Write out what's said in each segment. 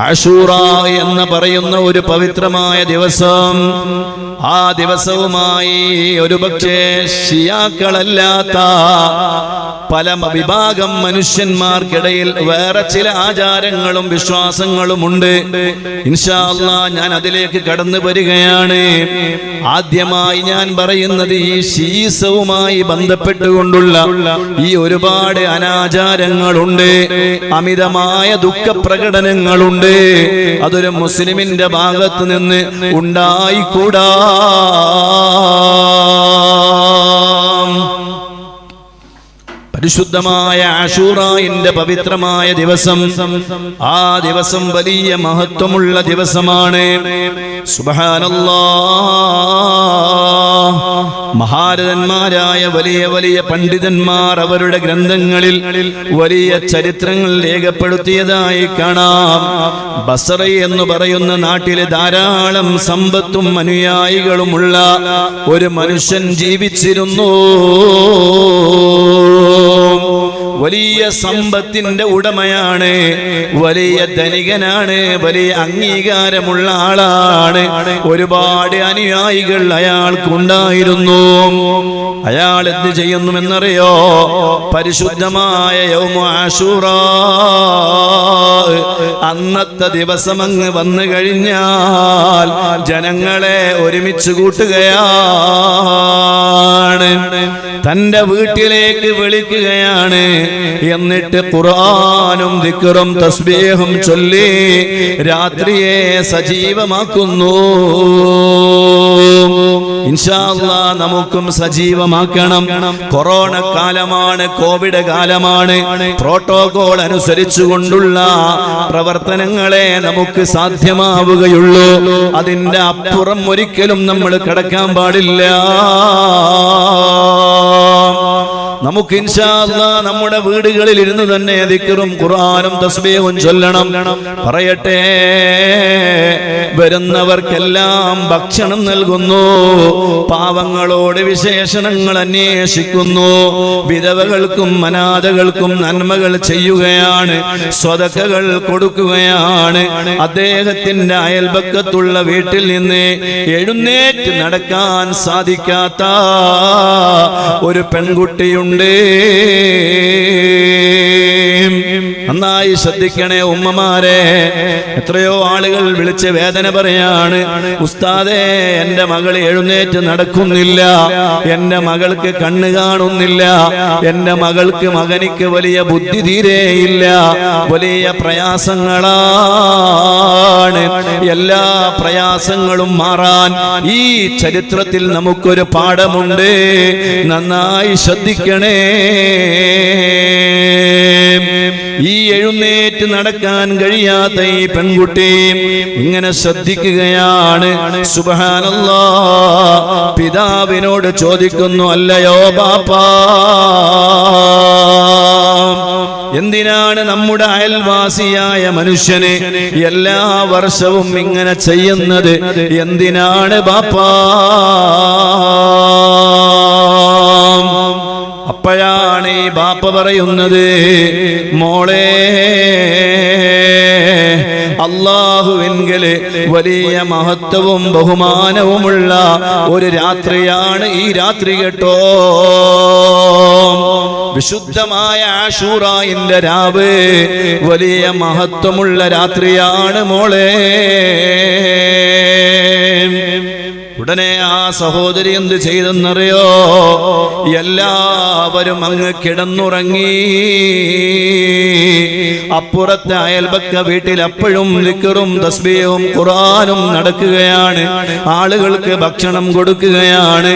ആശൂറ എന്ന് പറയുന്ന ഒരു പവിത്രമായ ദിവസം, ആ ദിവസവുമായി ഒരുപക്ഷേ ഷിയാക്കളല്ലാത്ത പല വിഭാഗം മനുഷ്യന്മാർക്കിടയിൽ വേറെ ചില ആചാരങ്ങളും വിശ്വാസങ്ങളുമുണ്ട്. ഇൻഷാ അല്ലാഹ് ഞാൻ അതിലേക്ക് കടന്നു വരികയാണ്. ആദ്യമായി ഞാൻ പറയുന്നത് ഈ ശീസവുമായി ബന്ധപ്പെട്ടുകൊണ്ടുള്ള ഈ ഒരുപാട് അനാചാരങ്ങളുണ്ട്, അമിതമായ ദുഃഖപ്രകടനങ്ങളുണ്ട്. അതൊരു മുസ്ലിമിന്റെ ഭാഗത്ത് നിന്ന് ഉണ്ടായിക്കൂടാ. പരിശുദ്ധമായ ആശൂറായിന്റെ പവിത്രമായ ദിവസം, ആ ദിവസം വലിയ മഹത്വമുള്ള ദിവസമാണ്. സുബ്ഹാനല്ലാഹ്, മഹാരഥന്മാരായ വലിയ വലിയ പണ്ഡിതന്മാർ അവരുടെ ഗ്രന്ഥങ്ങളിൽ വലിയ ചരിത്രങ്ങൾ രേഖപ്പെടുത്തിയതായി കാണാം. ബസറ എന്ന് പറയുന്ന നാട്ടിലെ ധാരാളം സമ്പത്തും അനുയായികളുമുള്ള ഒരു മനുഷ്യൻ ജീവിച്ചിരുന്നു. വലിയ സമ്പത്തിന്റെ ഉടമയാണ്, വലിയ ധനികനാണ്, വലിയ അംഗീകാരമുള്ള ആളാണ്. ഒരുപാട് അനുയായികൾ അയാൾക്കുണ്ടായിരുന്നു. അയാൾ എന്ത് ചെയ്യുന്നുവെന്നറിയോ? പരിശുദ്ധമായ യൗമു ആശൂറാ, അന്നത്തെ ദിവസം അങ്ങ് വന്നു കഴിഞ്ഞാൽ ജനങ്ങളെ ഒരുമിച്ച് കൂട്ടുകയാണ്, തന്റെ വീട്ടിലേക്ക് വിളിക്കുകയാണ്. എന്നിട്ട് ഖുർആനും ദിക്റും തസ്ബീഹും ചൊല്ലി രാത്രിയെ സജീവമാക്കുന്നു. ഇൻഷാ അല്ലാഹ് നമുക്കും സജീവമാക്കണം. കൊറോണ കാലമാണ്, കോവിഡ് കാലമാണ്. പ്രോട്ടോകോൾ അനുസരിച്ചുകൊണ്ടുള്ള പ്രവർത്തനങ്ങളെ നമുക്ക് സാധ്യമാവുകയുള്ളൂ. അതിന്റെ അപ്പുറം ഒരിക്കലും നമ്മൾ കടക്കാൻ പാടില്ല. നമുക്ക് ഇൻഷാ അല്ലാഹ് നമ്മുടെ വീടുകളിൽ ഇരുന്ന് തന്നെ ദിക്റും ഖുർആനും തസ്ബീഹും ചൊല്ലണം. പറയട്ടെ, വരുന്നവർക്കെല്ലാം ഭക്ഷണം നൽകുന്നു, പാവങ്ങളോട് വിശേഷണങ്ങൾ അന്വേഷിക്കുന്നു, വിധവകൾക്കും അനാഥകൾക്കും നന്മകൾ ചെയ്യുകയാണ്, സ്വതക്കകൾ കൊടുക്കുകയാണ്. അദ്ദേഹത്തിന്റെ അയൽപക്കത്തുള്ള വീട്ടിൽ നിന്ന് എഴുന്നേറ്റ് നടക്കാൻ സാധിക്കാത്ത ഒരു പെൺകുട്ടിയുണ്ട്. നന്നായി ശ്രദ്ധിക്കണേ ഉമ്മമാരെ. എത്രയോ ആളുകൾ വിളിച്ച് വേദന പറയാണ്, ഉസ്താദേ എന്റെ മകൾ എഴുന്നേറ്റ് നടക്കുന്നില്ല, എന്റെ മകൾക്ക് കണ്ണ് കാണുന്നില്ല, എന്റെ മകൾക്ക് മകനിക്ക് വലിയ ബുദ്ധി തീരെയില്ല, വലിയ പ്രയാസങ്ങളാണ്. എല്ലാ പ്രയാസങ്ങളും മാറാൻ ഈ ചരിത്രത്തിൽ നമുക്കൊരു പാഠമുണ്ട്. നന്നായി ശ്രദ്ധിക്കണേ. ഈ എഴുന്നേറ്റ് നടക്കാൻ കഴിയാത്ത ഈ പെൺകുട്ടി ഇങ്ങനെ ശ്രദ്ധിക്കുകയാണ്. സുബ്ഹാനല്ലാഹ്, പിതാവിനോട് ചോദിക്കുന്നു, അല്ലയോ ബാപ്പാ, എന്തിനാണ് നമ്മുടെ അയൽവാസിയായ മനുഷ്യന് എല്ലാ വർഷവും ഇങ്ങനെ ചെയ്യുന്നത്? എന്തിനാണ് ബാപ്പാ? അപ്പോഴാണ് ഈ ബാപ്പ പറയുന്നത്, മോളെ, അല്ലാഹുവിൻകല് വലിയ മഹത്വവും ബഹുമാനവുമുള്ള ഒരു രാത്രിയാണ് ഈ രാത്രി കേട്ടോ. വിശുദ്ധമായ ആശൂറായിന്റെ രാവ് വലിയ മഹത്വമുള്ള രാത്രിയാണ് മോളെ. ഉടനെ ആ സഹോദരി എന്ത് ചെയ്തെന്നറിയോ? എല്ലാവരും അങ്ങ് കിടന്നുറങ്ങി. അപ്പുറത്തെ അയൽപക്ക വീട്ടിൽ അപ്പോഴും ദിക്റും തസ്ബീഹും ഖുർആനും നടക്കുകയാണ്. ആളുകൾക്ക് ഭക്ഷണം കൊടുക്കുകയാണ്.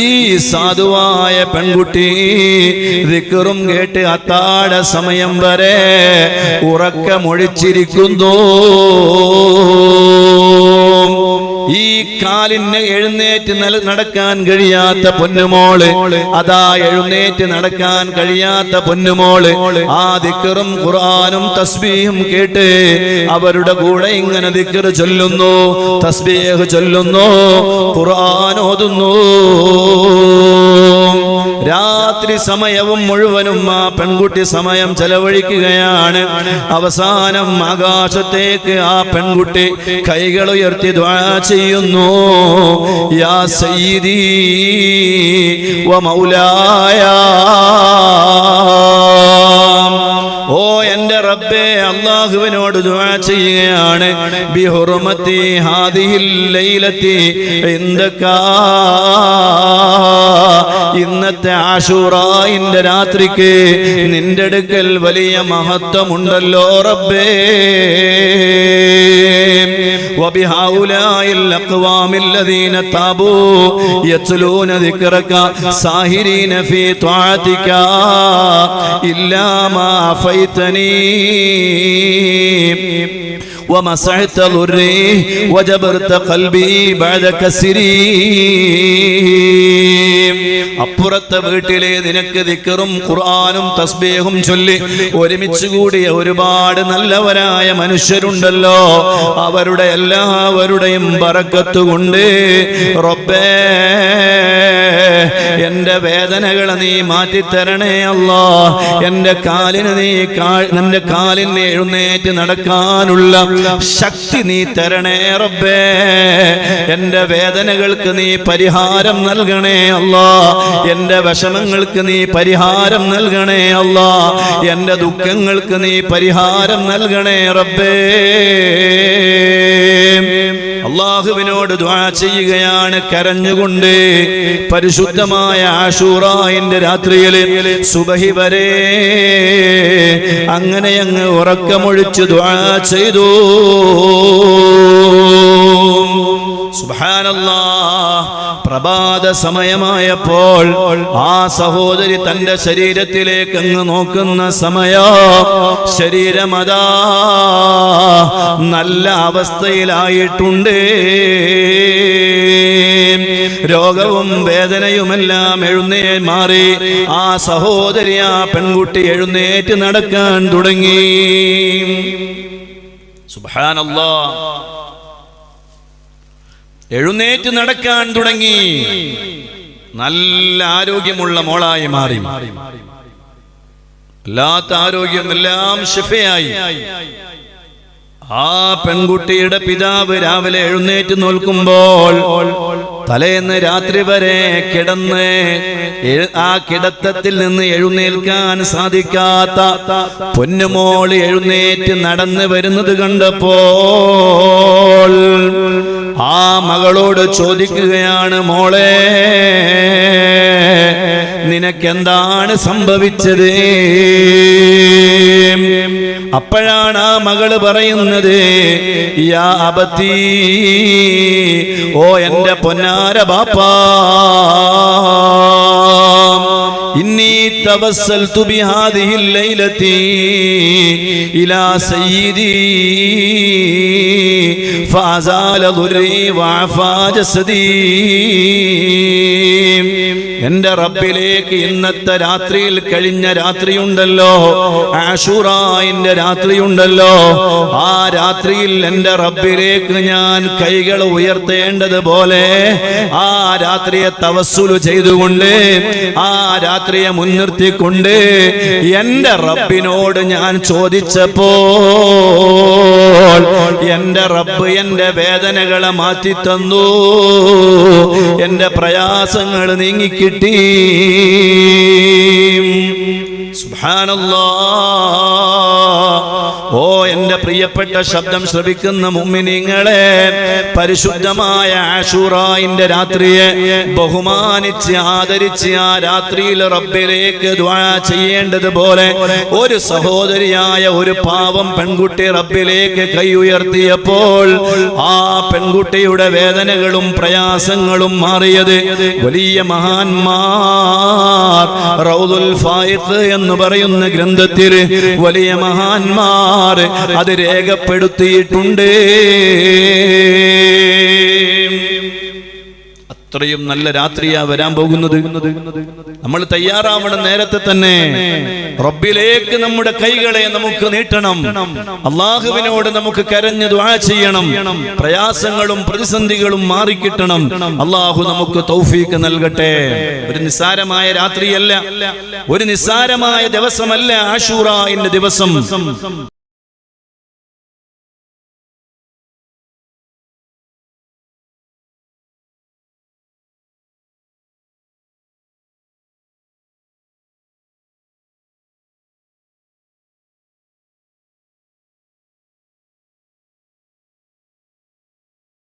ഈ സാധുവായ പെൺകുട്ടി ദിക്റും കേട്ട് അത്താഴ സമയം വരെ ഉറക്കമൊഴിച്ചിരിക്കുന്നു. ഈ കാലിന് എഴുന്നേറ്റ് നടക്കാൻ കഴിയാത്ത പൊന്നുമോള്, അതാ എഴുന്നേറ്റ് നടക്കാൻ കഴിയാത്ത പൊന്നുമോള് ആ ദിക്റും ഖുർആനും തസ്ബീഹും കേട്ട് അവരുടെ കൂടെ ഇങ്ങനെ ദിക്ർ ചൊല്ലുന്നു, തസ്ബീഹ് ചൊല്ലുന്നു, ഖുർആൻ ഓതുന്നു. രാത്രി സമയവും മുഴുവനും ആ പെൺകുട്ടി സമയം ചെലവഴിക്കുകയാണ്. അവസാനം ആകാശത്തേക്ക് ആ പെൺകുട്ടി കൈകൾ ഉയർത്തി ദുആ ചെയ്യുന്നു. യാ സയ്യിദി വ മൗലായ, ഓ എന്റെ റബ്ബേ, അല്ലാഹുവിനോട് ദുആ ചെയ്യുകയാണ്. ബിഹുർമത്തി ഹാദിഹിൽ ലൈലത്തി ഇൻദക, ഇന്നത്തെ ആശൂറായിന്റെ രാത്രിക്ക് നിന്റെ അടുക്കൽ വലിയ മഹത്വമുണ്ടല്ലോ റബ്ബേ. വബിഹൗലായിൽ അഖ്വാമിൽ ലദീന താബൂ യത്ലൂന ദിക്റക സാഹിരീന ഫീ ത്വാഅതിക ഇല്ലാ മാ അഫൈതനീ ومسحت ضري وجبرت قلبي بعد كسري. അപ്പുറത്തെ വീട്ടിലെ നിനക്ക് ദിക്റും ഖുർആനും തസ്ബീഹും ചൊല്ലി ഒരുമിച്ച് കൂടിയ ഒരുപാട് നല്ലവരായ മനുഷ്യരുണ്ടല്ലോ. അവരുടെ എല്ലാവരുടെയും ബറക്കത്ത് കൊണ്ട് റബ്ബേ എന്റെ വേദനകളെ നീ മാറ്റിത്തരണേ അല്ലാ. എന്റെ കാലിന് എഴുന്നേറ്റ് നടക്കാനുള്ള ശക്തി നീ തരണേ റബ്ബേ. എന്റെ വേദനകൾക്ക് നീ പരിഹാരം നൽകണേ അല്ലാ. എന്റെ വിഷമങ്ങൾക്ക് നീ പരിഹാരം നൽകണേ അല്ലാ. എന്റെ ദുഃഖങ്ങൾക്ക് നീ പരിഹാരം നൽകണേ റബ്ബേ. അല്ലാഹുവിനോട് ദുആ ചെയ്യുകയാണ് കരഞ്ഞുകൊണ്ട്. പരിശുദ്ധമായ ആശൂറായിന്റെ രാത്രിയിൽ സുബഹി വരെ അങ്ങനെ അങ്ങ് ഉറക്കമൊഴിച്ച് ദുആ ചെയ്തു. സുബ്ഹാനല്ലാഹ്. പ്രഭാത സമയമായപ്പോൾ ആ സഹോദരി തന്റെ ശരീരത്തിലേക്ക് അങ്ങ് നോക്കുന്ന സമയം ശരീരമതാ നല്ല അവസ്ഥയിലായിട്ടുണ്ട്. രോഗവും വേദനയുമെല്ലാം മാറി ആ സഹോദരി, ആ പെൺകുട്ടി എഴുന്നേറ്റ് നടക്കാൻ തുടങ്ങി. സുബ്ഹാനല്ലാഹ്. എഴുന്നേറ്റ് നടക്കാൻ തുടങ്ങി. നല്ല ആരോഗ്യമുള്ള മോളായി മാറി. അല്ലാത്ത ആരോഗ്യമെല്ലാം ശിഫയായി. ആ പെൺകുട്ടിയുടെ പിതാവ് രാവിലെ എഴുന്നേറ്റ് നോക്കുമ്പോൾ തലേന്ന് രാത്രി വരെ കിടന്ന് ആ കിടത്തത്തിൽ നിന്ന് എഴുന്നേൽക്കാൻ സാധിക്കാത്ത പൊന്നുമോള് എഴുന്നേറ്റ് നടന്നു വരുന്നത് കണ്ടപ്പോൾ ആ മകളോട് ചോദിക്കുകയാണ്, മോളെ നിനക്കെന്താണ് സംഭവിച്ചത്? അപ്പോഴാണ് ആ മകള് പറയുന്നത്, യാ അബത്തി, ഓ എന്റെ പൊന്നാര ബാപ്പാ, ഇന്നി തവസ്സൽതു ബിഹാദിഹിൽ ലൈലതി ഇലാ സയ്യിദി ഫഅസാല ദുരി വഅഫാ ജസദി. എന്റെ റബ്ബിലേക്ക് ഇന്നത്തെ രാത്രിയിൽ, കഴിഞ്ഞ രാത്രിയുണ്ടല്ലോ, ആശൂറായിന്റെ രാത്രിയുണ്ടല്ലോ, ആ രാത്രിയിൽ എന്റെ റബ്ബിലേക്ക് ഞാൻ കൈകൾ ഉയർത്തേണ്ടതുപോലെ ആ രാത്രിയെ തവസ്സുല് ചെയ്തുകൊണ്ട്, ആ രാത്രിയെ മുൻനിർത്തിക്കൊണ്ട് എന്റെ റബ്ബിനോട് ഞാൻ ചോദിച്ചപ്പോൾ എന്റെ റബ്ബ് എന്റെ വേദനകളെ മാറ്റിത്തന്നു, എന്റെ പ്രയാസങ്ങൾ നീങ്ങിക്കിട്ടി. സുബ്ഹാനല്ലാഹ്. ഓ എന്റെ പ്രിയപ്പെട്ട ശബ്ദം ശ്രവിക്കുന്ന മുഅ്മിനീങ്ങളെ, പരിശുദ്ധമായ ആശൂറായിന്റെ രാത്രിയെ ബഹുമാനിച്ച് ആദരിച്ച് ആ രാത്രിയിൽ റബ്ബിലേക്ക് ദുആ ചെയ്യേണ്ടതുപോലെ ഒരു സഹോദരിയായ ഒരു പാവം പെൺകുട്ടി റബ്ബിലേക്ക് കൈ ഉയർത്തിയപ്പോൾ ആ പെൺകുട്ടിയുടെ വേദനകളും പ്രയാസങ്ങളും മാറിയത് വലിയ മഹാന്മാർ റൗദുൽ ഫായിഖ് എന്ന് പറയുന്ന ഗ്രന്ഥത്തിൽ വലിയ മഹാന്മാർ അത് രേഖപ്പെടുത്തിയിട്ടുണ്ട്. എത്രയും നല്ല രാത്രിയാ വരാൻ പോകുന്നത്. നമ്മൾ തയ്യാറാവണം നേരത്തെ തന്നെ. റബ്ബിലേക്ക് നമ്മുടെ കൈകളെ നമുക്ക് നീട്ടണം. അള്ളാഹുവിനോട് നമുക്ക് കരഞ്ഞ് ദുആ ചെയ്യണം. പ്രയാസങ്ങളും പ്രതിസന്ധികളും മാറിക്കിട്ടണം. അള്ളാഹു നമുക്ക് തൗഫീഖ് നൽകട്ടെ. ഒരു നിസ്സാരമായ രാത്രിയല്ല, ഒരു നിസ്സാരമായ ദിവസമല്ല ആശൂറാന്റെ ദിവസം.